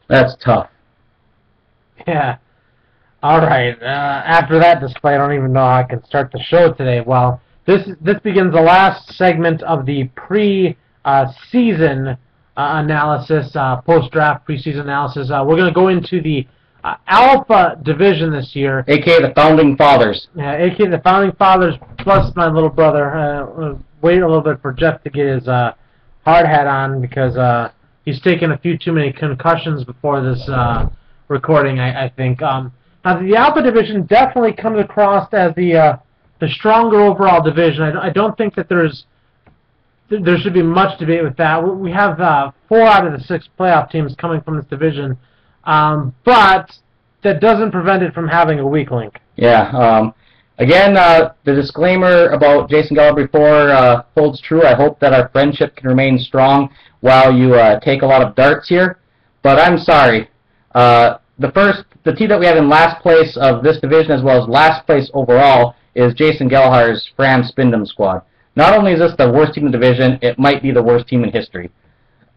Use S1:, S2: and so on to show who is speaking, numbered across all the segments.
S1: That's tough.
S2: Yeah. All right. After that display, I don't even know how I can start the show today. Well, this begins the last segment of the pre-season analysis, post-draft preseason analysis. We're going to go into the Alpha division this year,
S1: A.K.A. the Founding Fathers.
S2: Yeah, a.k.a. the Founding Fathers plus my little brother. Wait a little bit for Jeff to get his hard hat on because he's taken a few too many concussions before this recording, I think. Now, the Alpha division definitely comes across as the stronger overall division. I don't think that there should be much debate with that. We have 4 out of the 6 playoff teams coming from this division, but that doesn't prevent it from having a weak link.
S1: Yeah. Again, the disclaimer about Jason Geller before holds true. I hope that our friendship can remain strong while you take a lot of darts here. But I'm sorry. The team that we have in last place of this division as well as last place overall is Jason Gellhar's Fram Spindom squad. Not only is this the worst team in the division, it might be the worst team in history.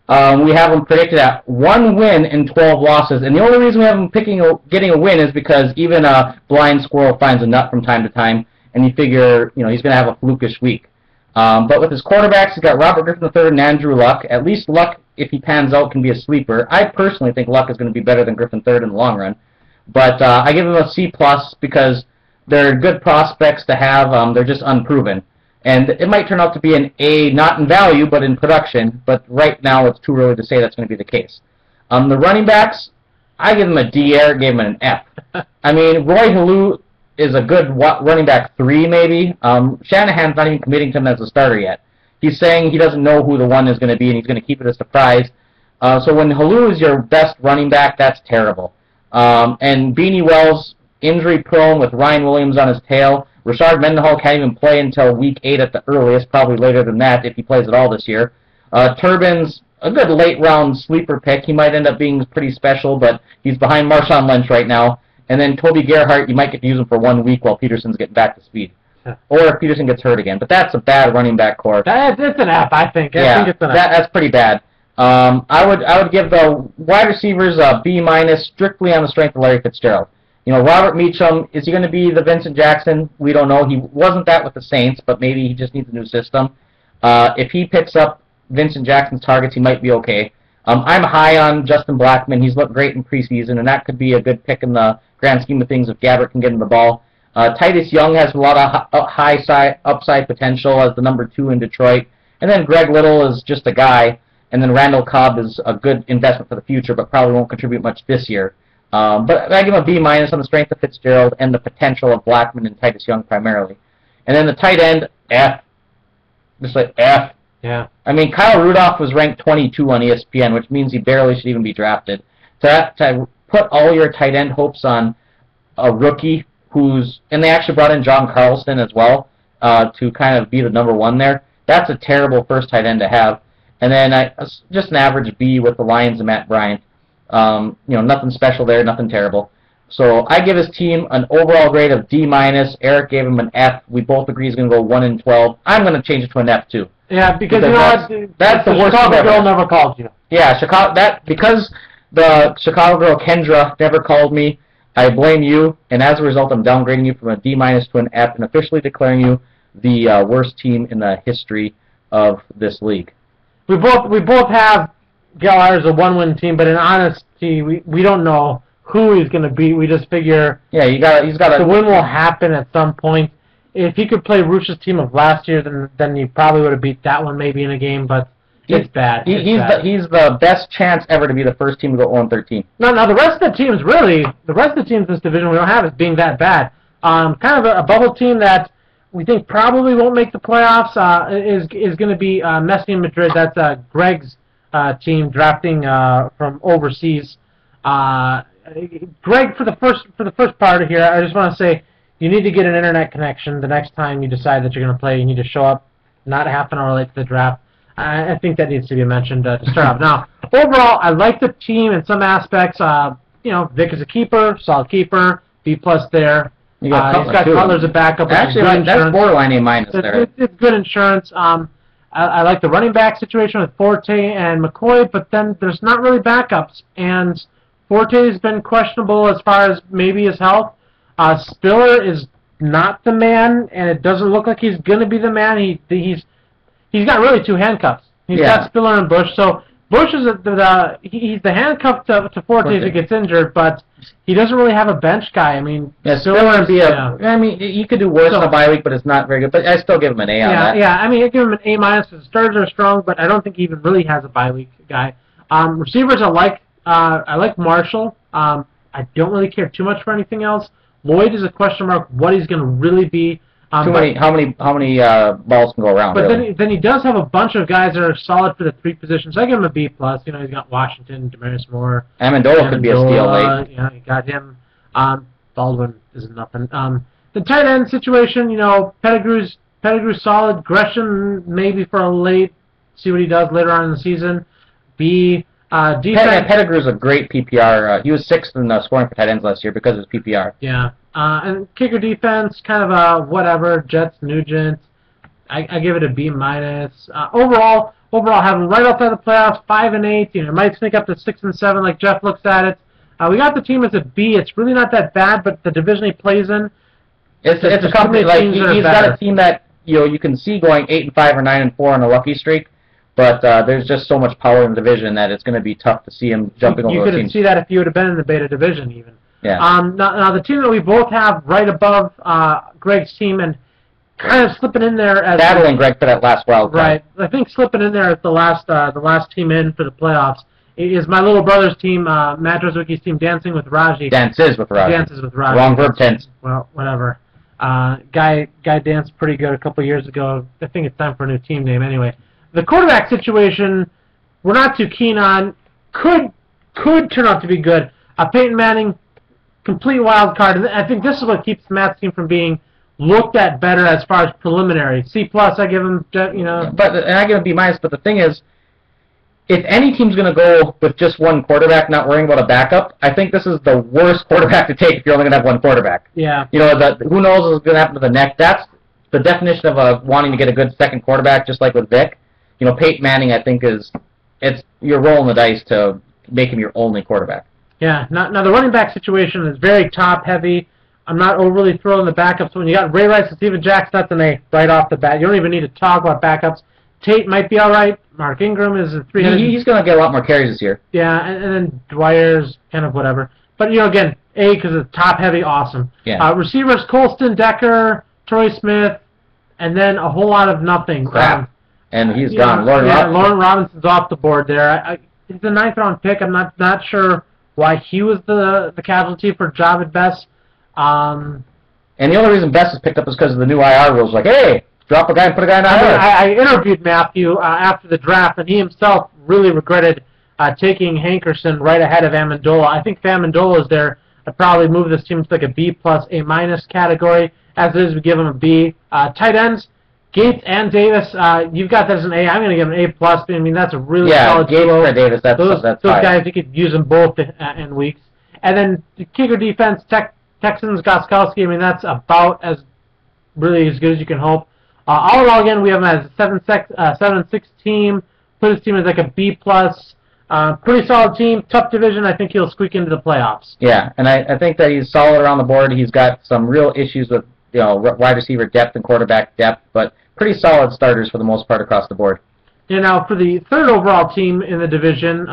S1: We have them predicted at 1 win and 12 losses, and the only reason we have them getting a win is because even a blind squirrel finds a nut from time to time, and you figure he's going to have a flukish week. But with his quarterbacks, he's got Robert Griffin III and Andrew Luck. At least Luck, if he pans out, can be a sleeper. I personally think Luck is going to be better than Griffin III in the long run. But I give him a C+ because they're good prospects to have. They're just unproven. And it might turn out to be an A, not in value, but in production. But right now, it's too early to say that's going to be the case. The running backs, I give them a D. Eric gave them an F. I mean, Roy Halou is a good running back 3, maybe. Shanahan's not even committing to him as a starter yet. He's saying he doesn't know who the one is going to be, and he's going to keep it a surprise. So when Halou is your best running back, that's terrible. And Beanie Wells, injury-prone with Ryan Williams on his tail. Rashard Mendenhall can't even play until week 8 at the earliest, probably later than that if he plays at all this year. Turbin's a good late-round sleeper pick. He might end up being pretty special, but he's behind Marshawn Lynch right now. And then Toby Gerhart, you might get to use him for 1 week while Peterson's getting back to speed. Or if Peterson gets hurt again. But that's a bad running back core.
S2: It's an F, I think.
S1: I
S2: think it's an F.
S1: That's pretty bad. I would give the wide receivers a B- strictly on the strength of Larry Fitzgerald. Robert Meacham, is he going to be the Vincent Jackson? We don't know. He wasn't that with the Saints, but maybe he just needs a new system. If he picks up Vincent Jackson's targets, he might be okay. I'm high on Justin Blackmon. He's looked great in preseason, and that could be a good pick in the grand scheme of things if Gabbert can get him the ball. Titus Young has a lot of high upside potential as the number 2 in Detroit. And then Greg Little is just a guy. And then Randall Cobb is a good investment for the future, but probably won't contribute much this year. But I give him a B- on the strength of Fitzgerald and the potential of Blackmon and Titus Young primarily. And then the tight end, F. Just like F.
S2: Yeah.
S1: I mean, Kyle Rudolph was ranked 22 on ESPN, which means he barely should even be drafted. To put all your tight end hopes on a rookie and they actually brought in John Carlson as well to kind of be the number 1 there. That's a terrible first tight end to have. And then just an average B with the Lions and Matt Bryant. Nothing special there, nothing terrible. So I give his team an overall grade of D-. Eric gave him an F. We both agree he's going to go 1 and 12. I'm going to change it to an F too.
S2: Yeah, because
S1: that's the worst
S2: Chicago girl never called you.
S1: Yeah, because the Chicago girl Kendra never called me. I blame you, and as a result, I'm downgrading you from a D- to an F and officially declaring you the worst team in the history of this league.
S2: We both have Gellhar as a 1-win team, but in honesty, we don't know who he's going to beat. We just figure
S1: he's got
S2: the win will happen at some point. If he could play Ruch's team of last year, then he probably would have beat that one maybe in a game, but it's bad.
S1: He's the best chance ever to be the first team to go 0-13.
S2: No, the rest of the teams in this division we don't have as being that bad. Kind of a bubble team that we think probably won't make the playoffs is going to be Messi and Madrid. That's Greg's team drafting from overseas. Greg, for the first part of here, I just want to say you need to get an internet connection the next time you decide that you're going to play. You need to show up not half an hour late to the draft. I think that needs to be mentioned to start off. Now, overall, I like the team in some aspects. Vic is a keeper, solid keeper, B+ there.
S1: He's got
S2: Cutler as a backup.
S1: Actually, that's borderline A- there.
S2: It's good insurance. I like the running back situation with Forte and McCoy, but then there's not really backups. And Forte's been questionable as far as maybe his health. Spiller is not the man, and it doesn't look like he's going to be the man. He's got really two handcuffs. He's got Spiller and Bush. So Bush is he's the handcuff to Forte if he gets injured, but he doesn't really have a bench guy. I mean,
S1: Spiller would be I mean, you could do worse on a bye week, but it's not very good. But I still give him an A on that.
S2: Yeah, I mean, I give him an A minus. The starters are strong, but I don't think he even really has a bye week guy. Receivers, I like Marshall. I don't really care too much for anything else. Lloyd is a question mark. What he's going to really be.
S1: How many balls can go around?
S2: But
S1: really?
S2: then he does have a bunch of guys that are solid for the three positions. I give him a B plus. You know, he's got Washington, Demarius Moore.
S1: Amendola could be a steal late.
S2: Yeah, you got him. Baldwin is nothing. The tight end situation, you know, Pettigrew's solid. Gresham maybe for a late. See what he does later on in the season. B. Defense.
S1: Pettigrew's a great PPR. He was 6th in the scoring for tight ends last year because of his PPR.
S2: Yeah. And kicker defense, kind of a whatever. Jets, Nugent. I give it a B minus. Overall, having right outside the playoffs, 5-8. You know, might sneak up to 6-7 like Jeff looks at it. We got the team as a B. It's really not that bad, but the division he plays in.
S1: It's a company like he's got a team that you can see going 8-5 or 9-4 on a lucky streak. But there's just so much power in the division that it's going to be tough to see him jumping over those teams.
S2: You couldn't see that if you would have been in the beta division, even.
S1: Yeah.
S2: Now the team that we both have right above Greg's team and kind of slipping in there as
S1: battling Greg for that last wild card.
S2: Right. I think slipping in there as the last team in for the playoffs is my little brother's team, Matt Drozwicki's team, Dancing with Raji.
S1: Dances with Raji.
S2: Dances with Raji.
S1: Wrong verb tense.
S2: Well, whatever. Guy danced pretty good a couple years ago. I think it's time for a new team name anyway. The quarterback situation, we're not too keen on. Could turn out to be good. Peyton Manning, complete wild card. And I think this is what keeps Matt's team from being looked at better as far as preliminary. C plus, I give him, you know.
S1: And I give him B minus. But the thing is, if any team's going to go with just one quarterback, not worrying about a backup, I think this is the worst quarterback to take if you're only going to have one quarterback.
S2: Yeah.
S1: You know, who knows what's going to happen to the next. That's the definition of wanting to get a good second quarterback, just like with Vic. You know, Peyton Manning, I think, you're rolling the dice to make him your only quarterback.
S2: Yeah. Now the running back situation is very top-heavy. I'm not overly throwing the backups. When you got Ray Rice and Steven Jackson, that's an A right off the bat. You don't even need to talk about backups. Tate might be all right. Mark Ingram is a 300.
S1: He's going to get a lot more carries this year.
S2: Yeah, and then Dwyer's kind of whatever. But, you know, again, A because it's top-heavy, awesome.
S1: Yeah.
S2: Receivers, Colston, Decker, Troy Smith, and then a whole lot of nothing.
S1: Crap. And he's gone.
S2: Lauren Robinson's off the board there. He's a 9th-round pick. I'm not sure why he was the casualty for Javid Best.
S1: And the only reason Best is picked up is because of the new IR rules. Like, hey, drop a guy and put a guy in IR.
S2: I interviewed Matthew after the draft, and he himself really regretted taking Hankerson right ahead of Amendola. I think if Amendola is there, I'd probably move this team to like a B plus, A minus category. As it is, we give him a B. Tight ends. Gates and Davis, you've got that as an A. I'm going to give him an A plus. I mean, that's a really solid
S1: Gates
S2: duo.
S1: and Davis. Those
S2: guys, you could use them both in weeks. And then the kicker defense, Texans, Gostkowski. I mean, that's about as really as good as you can hope. All in all, again, we have him as a 7-6 team. Put his team as like a B plus. Pretty solid team, tough division. I think he'll squeak into the playoffs.
S1: Yeah, and I think that he's solid around the board. He's got some real issues with wide receiver depth and quarterback depth, but pretty solid starters for the most part across the board.
S2: Yeah, now for the third overall team in the division,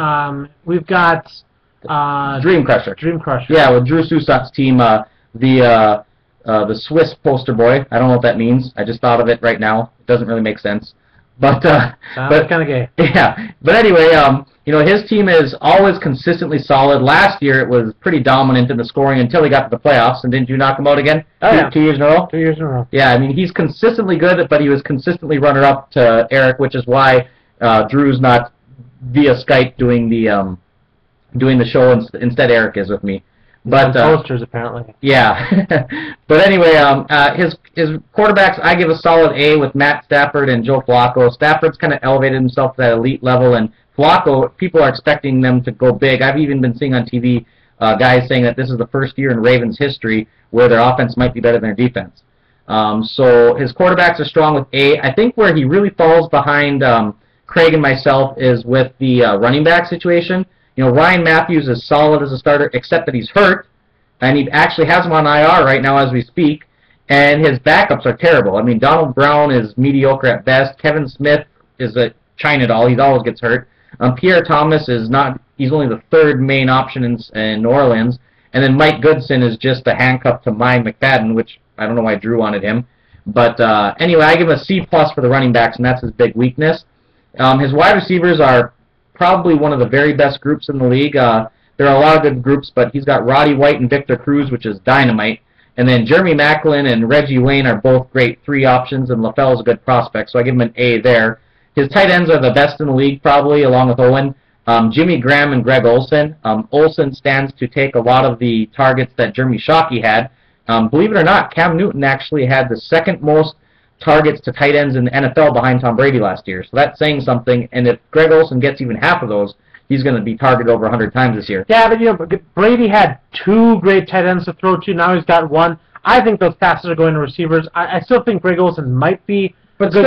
S2: we've got
S1: Dream Crusher.
S2: Dream Crusher.
S1: Yeah, with Drew Susat's team, the Swiss poster boy. I don't know what that means. I just thought of it right now. It doesn't really make sense. But
S2: kind of gay.
S1: Yeah. But anyway, his team is always consistently solid. Last year it was pretty dominant in the scoring until he got to the playoffs. And didn't you knock him out again?
S2: Oh, yeah.
S1: 2 years in a row?
S2: 2 years in a row.
S1: Yeah, I mean, he's consistently good, but he was consistently runner-up to Eric, which is why Drew's not via Skype doing the show. Instead, Eric is with me. But
S2: posters apparently.
S1: Yeah, but anyway, his quarterbacks I give a solid A with Matt Stafford and Joe Flacco. Stafford's kind of elevated himself to that elite level, and Flacco, people are expecting them to go big. I've even been seeing on TV guys saying that this is the first year in Ravens history where their offense might be better than their defense. So his quarterbacks are strong with A. I think where he really falls behind Craig and myself is with the running back situation. You know, Ryan Matthews is solid as a starter, except that he's hurt, and he actually has him on IR right now as we speak, and his backups are terrible. I mean, Donald Brown is mediocre at best. Kevin Smith is a China doll. He always gets hurt. Pierre Thomas is not, he's only the third main option in New Orleans. And then Mike Goodson is just a handcuff to Mike McFadden, which I don't know why Drew wanted him. But anyway, I give him a C+ for the running backs, and that's his big weakness. His wide receivers are probably one of the very best groups in the league. There are a lot of good groups, but he's got Roddy White and Victor Cruz, which is dynamite. And then Jeremy Maclin and Reggie Wayne are both great 3 options, and LaFell is a good prospect, so I give him an A there. His tight ends are the best in the league, probably, along with Owen. Jimmy Graham and Greg Olsen. Olsen stands to take a lot of the targets that Jeremy Shockey had. Believe it or not, Cam Newton actually had the second most targets to tight ends in the NFL behind Tom Brady last year. So that's saying something, and if Greg Olsen gets even half of those, he's going to be targeted over 100 times this year.
S2: Yeah, but you know, Brady had 2 great tight ends to throw to. Now he's got 1. I think those passes are going to receivers. I still think Greg Olsen might be.
S1: But still,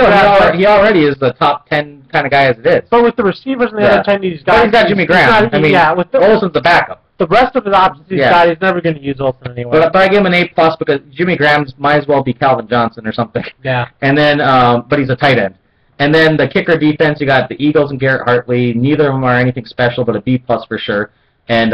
S1: he already is the top 10 kind of guy as it is.
S2: But with the receivers and the other tight ends he's got...
S1: But he's got Jimmy Graham. I mean, Olsen's the backup.
S2: The rest of his options he's got, he's never going to use Olsen anyway.
S1: But I give him an A+ because Jimmy Graham might as well be Calvin Johnson or something.
S2: Yeah.
S1: And then, but he's a tight end. And then the kicker defense, you got the Eagles and Garrett Hartley. Neither of them are anything special, but a B+ for sure. And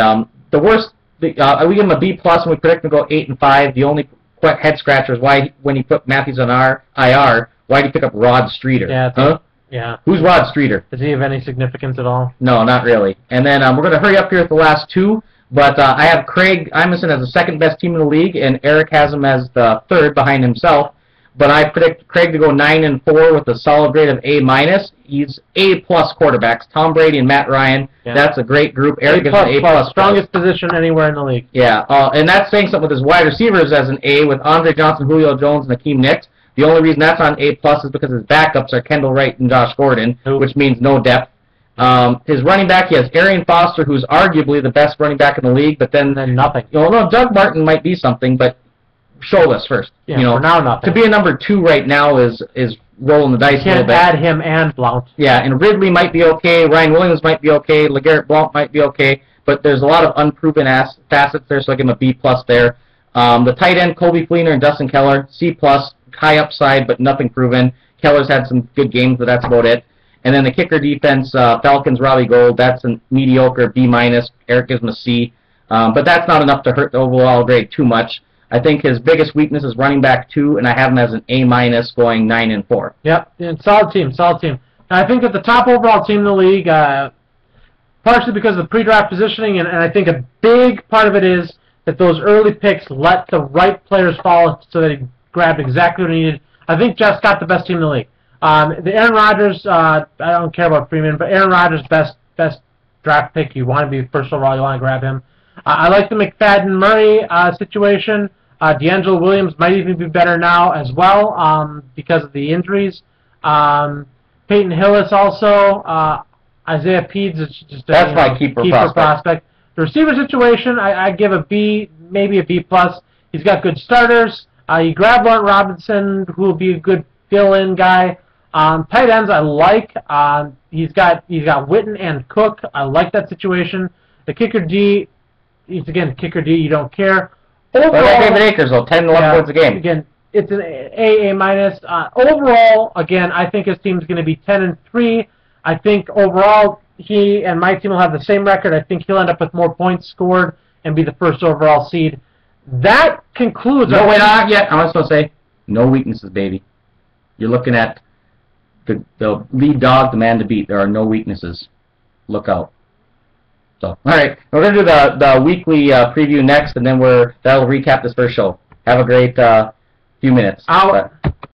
S1: the worst, we give him a B+, and we predict him to go 8 and 5. The only head scratcher is why, when he put Matthews on IR, why did he pick up Rod Streeter?
S2: Yeah.
S1: Huh?
S2: Yeah.
S1: Who's Rod Streeter?
S2: Does he have any significance at all?
S1: No, not really. And then we're going to hurry up here with the last 2. But I have Craig Imeson as the second best team in the league, and Eric has him as the third behind himself. But I predict Craig to go 9 and 4 with a solid grade of A-. He's A+ quarterbacks. Tom Brady and Matt Ryan. Yeah. That's a great group. Eric is an A+.
S2: Strongest position anywhere in the league.
S1: Yeah, and that's saying something with his wide receivers as an A with Andre Johnson, Julio Jones, and Akeem Nicks. The only reason that's on A+ is because his backups are Kendall Wright and Josh Gordon, which means no depth. His running back, he has Arian Foster, who's arguably the best running back in the league, but then
S2: nothing.
S1: You know, no, Doug Martin might be something, but show us first.
S2: Yeah,
S1: you know,
S2: for now, nothing.
S1: To be a number 2 right now is rolling the dice a little bit.
S2: You can't add him and Blount.
S1: Yeah, and Ridley might be okay, Ryan Williams might be okay, LeGarrette Blount might be okay, but there's a lot of unproven facets there, so I give him a B+ there. The tight end, Colby Fleener and Dustin Keller, C+, high upside, but nothing proven. Keller's had some good games, but that's about it. And then the kicker defense, Falcons, Robbie Gould, that's a mediocre B-. Eric gives him a C. But that's not enough to hurt the overall grade too much. I think his biggest weakness is running back 2, and I have him as an A- going 9 and 4.
S2: Yep, and solid team. And I think that the top overall team in the league, partially because of the pre-draft positioning, and I think a big part of it is that those early picks let the right players fall so that he grabbed exactly what he needed. I think Jeff's got the best team in the league. The Aaron Rodgers, I don't care about Freeman, but Aaron Rodgers, best draft pick. You want to be first overall, you want to grab him. I like the McFadden-Murray situation. D'Angelo Williams might even be better now as well because of the injuries. Peyton Hillis also. Isaiah Peeds is just
S1: a my keeper
S2: prospect. The receiver situation, I give a B, maybe a B+. He's got good starters. You grab Lawrence Robinson, who will be a good fill-in guy. Tight ends, I like. He's got Witten and Cook. I like that situation. The kicker D, kicker D. You don't care.
S1: Overall, David Akers, though, 10 to 11 points a game.
S2: Again, it's an A-. Overall, again, I think his team's going to be 10 and 3. I think overall he and my team will have the same record. I think he'll end up with more points scored and be the first overall seed. That concludes.
S1: No, wait, not yet. I was supposed to say no weaknesses, baby. You're looking at the lead dog, the man to beat. There are no weaknesses. Look out. So, all right, we're going to do the weekly preview next, and then that'll recap this first show. Have a great few minutes.